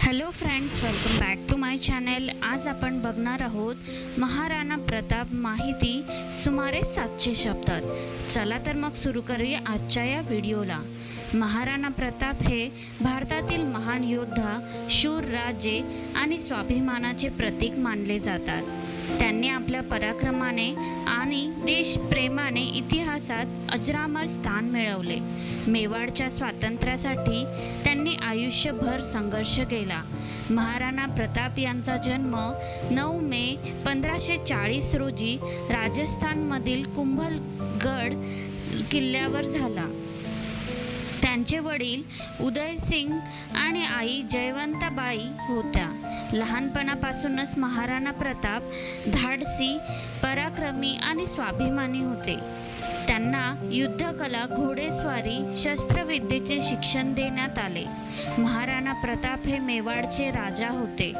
Hello friends, welcome back to my channel. आज आपण बघणार आहोत महाराणा प्रताप माहिती सुमारे 700 शब्दात। चला तर मग सुरू करूया आजच्या या व्हिडिओला। महाराणा प्रताप हे भारतातील महान योद्धा, शूर राजे आणि स्वाभिमानाचे प्रतीक मानले जातात। त्यांनी आपल्या पराक्रमाने आणि देशप्रेमाने इतिहासात अजरामर स्थान मिळवले। मेवाडच्या स्वातंत्र्यासाठी त्यांनी आयुष्यभर संघर्ष केला। महाराणा प्रताप यांचा जन्म 9 मे 1540 रोजी राजस्थानमधील कुंभलगड किल्ल्यावर झाला। त्यांचे वडील उदयसिंग आणि आई जयवंताबाई होत्या। लहानपणापासूनच महाराणा प्रताप धाडसी, पराक्रमी आणि स्वाभिमानी होते। त्यांना युद्धकला, घोडेस्वारी, शस्त्रविद्येचे शिक्षण देण्यात आले। महाराणा प्रताप हे मेवाडचे राजा होते।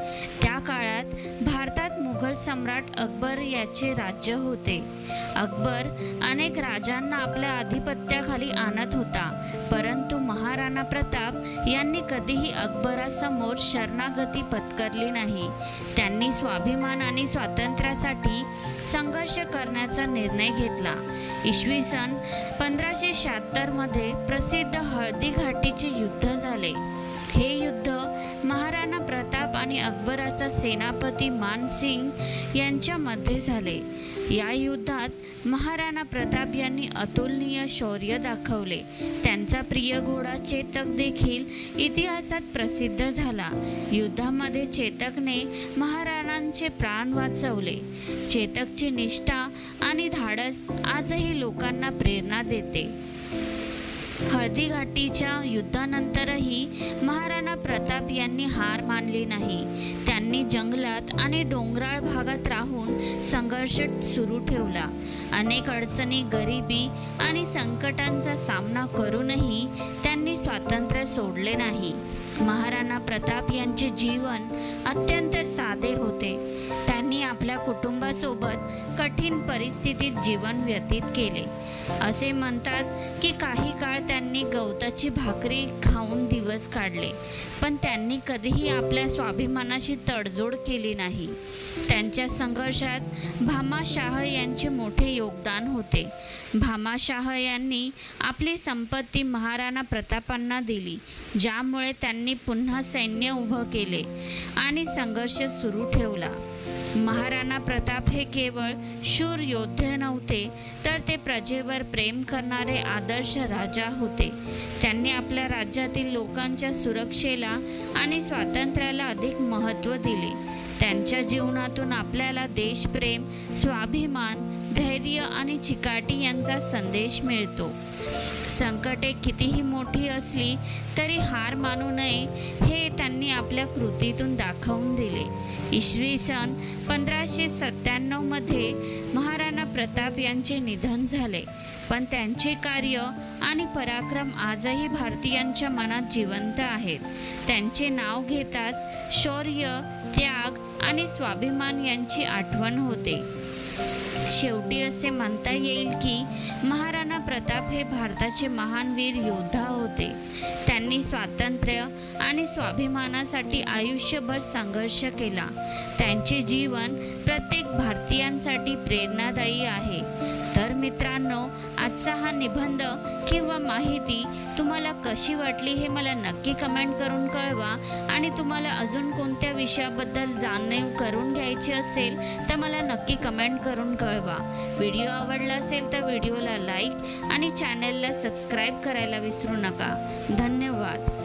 त्या काळात भारतात मुघल सम्राट अकबर याचे राज्य होते। अकबर अनेक राजांना आपल्या अधिपत्याखाली आणत होता, परंतु महाराणा प्रताप यांनी कधीही अकबरासमोर शरणागती पत्करली नाही। त्यांनी स्वाभिमान आणि स्वातंत्र्यासाठी संघर्ष करण्याचा निर्णय घेतला। इसवी सन 1576 मध्ये प्रसिद्ध हळदी घाटीचे युद्ध झाले। हे युद्ध महाराणा प्रताप आणि अकबराचा सेनापती मानसिंग यांच्यामध्ये झाले। या युद्धात महाराणा प्रताप यांनी अतुलनीय शौर्य दाखवले। त्यांचा प्रिय घोडा चेतक देखील इतिहासात प्रसिद्ध झाला। युद्धामध्ये चेतकने महाराणांचे प्राण वाचवले। चेतकची निष्ठा आणि धाडस आजही लोकांना प्रेरणा देते। हळदी घाटीच्या युद्धानंतरही महाराणा प्रताप यांनी हार मानली नाही। त्यांनी जंगलात आणि डोंगराळ भागात राहून संघर्ष सुरू ठेवला। अनेक अडचणी, गरिबी आणि संकटांचा सामना करूनही त्यांनी स्वातंत्र्य सोडले नाही। महाराणा प्रताप यांचे जीवन अत्यंत साधे होते। त्यांनी आपल्या कुटुंबासोबत कठीण परिस्थितीत जीवन व्यतीत केले। असे म्हणतात की काही काळ त्यांनी गवताची भाकरी खाऊन दिवस काढले, पण त्यांनी कधीही आपल्या स्वाभिमानाशी तडजोड केली नाही। त्यांच्या संघर्षात भामाशाह यांचे मोठे योगदान होते। भामाशाह यांनी आपली संपत्ती महाराणा प्रतापांना दिली, ज्यामुळे त्यांनी पुन्हा सैन्य उभं केले आणि संघर्ष सुरू ठेवला। महाराणा प्रताप हे केवळ शूर योद्धे नव्हते, तर ते प्रजेवर प्रेम करणारे आदर्श राजा होते। त्यांनी आपल्या राज्यातील लोकांच्या सुरक्षेला आणि स्वातंत्र्याला अधिक महत्त्व दिले। त्यांच्या जीवनातून आपल्याला देशप्रेम, स्वाभिमान, धैर्य आणि चिकाटी यांचा संदेश मिळतो। संकटे कितीही मोठी असली तरी हार मानू नये, हे त्यांनी आपल्या कृतीतून दाखवून दिले। इसवी सन 1597 मध्ये महाराणा प्रताप यांचे निधन झाले, पण त्यांचे कार्य आणि पराक्रम आजही भारतीयांच्या मनात जिवंत आहेत। त्यांचे नाव घेताच शौर्य, त्याग आणि स्वाभिमान यांची आठवण होते। शेवटी असे म्हणता येईल की महाराणा प्रताप हे भारताचे महान वीर योद्धा होते। त्यांनी स्वातंत्र्य आणि स्वाभिमानासाठी आयुष्यभर संघर्ष केला। त्यांचे जीवन प्रत्येक भारतीयांसाठी प्रेरणादायी आहे। तर मित्रांनो, आजचा हा निबंध किंवा माहिती तुम्हाला कशी वाटली हे मला नक्की कमेंट करून कळवा। आणि तुम्हाला अजून कोणत्या विषयाबद्दल जाणीव करून घ्यायची असेल तर मला नक्की कमेंट करून कळवा। व्हिडिओ आवडला असेल तर व्हिडिओला लाईक आणि चॅनलला सबस्क्राईब करायला विसरू नका। धन्यवाद।